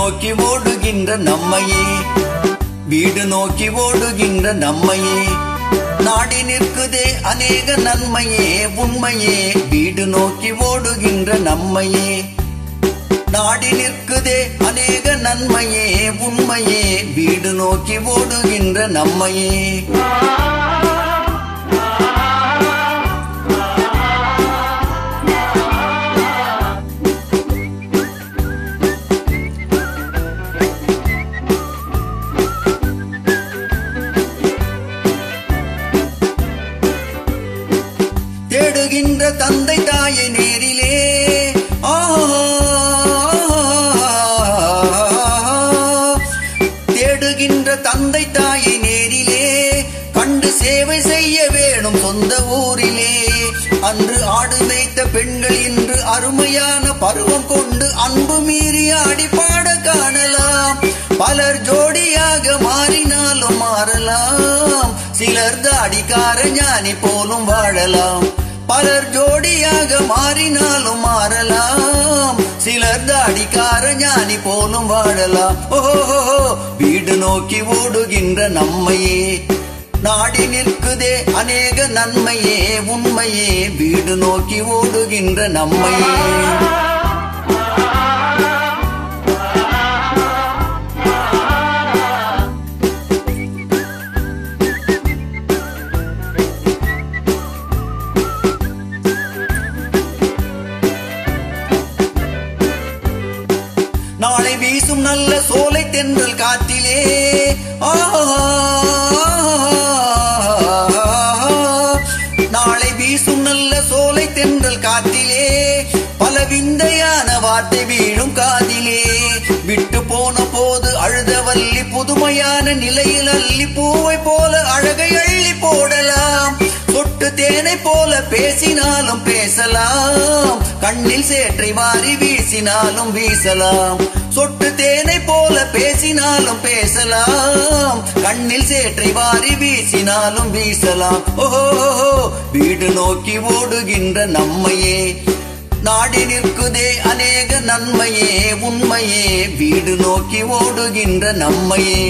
நோக்கி ஓடுகின்ற நம்மையே வீடு நோக்கி ஓடுகின்ற நம்மையே நாடி நிற்குதே அநேக நன்மையே உண்மையே வீடு நோக்கி ஓடுகின்ற நம்மையே நாடி நிற்குதே அநேக நன்மையே உண்மையே வீடு நோக்கி ஓடுகின்ற நம்மையே தேடுகின்ற தந்தை தாயை நேரிலே தேடுகின்ற தந்தை தாயை நேரிலே கண்டு சேவை செய்ய வேணும் சொந்த ஊரிலே அன்று ஆடு வைத்த பெண்கள் இன்று அருமையான பருவம் கொண்டு அன்பு மீறி ஆடி பாட காணலாம் பலர் ஜோடியாக மாறினாலும் மாறலாம் சிலர் தாடிக்கார ஞானி போலும் வாழலாம் பலர் ஜோடியாக மாறினாலும் மாறலாம் சிலர் தாடிக்கார ஞானி போலும் வாழலாம் ஓஹோ வீடு நோக்கி ஓடுகின்ற நம்மையே நாடி நிற்குதே அநேக நன்மையே உண்மையே வீடு நோக்கி ஓடுகின்ற நம்மையே நாளை வீசும் நல்ல சோலை தென்றல் காத்திலே நாளை வீசும் நல்ல சோலை தென்றல் காத்திலே பல விந்தையான வார்த்தை வீழும் காதிலே விட்டு போன போது அழுதவல்லி புதுமையான நிலையில் அள்ளி பூவை போல அழகை அள்ளி போடலாம் தொட்டு தேனை போல பேசினாலும் பேசலாம் கண்ணில் சேற்றை வாரி வீசினாலும் வீசலாம் சொட்டு தேனை போல பேசினாலும் பேசலாம் கண்ணில் சேற்றை வாரி வீசினாலும் வீசலாம் ஓஹோ வீடு நோக்கி ஓடுகின்ற நம்மையே நாடி நிற்குதே அநேக நன்மையே உண்மையே வீடு நோக்கி ஓடுகின்ற நம்மையே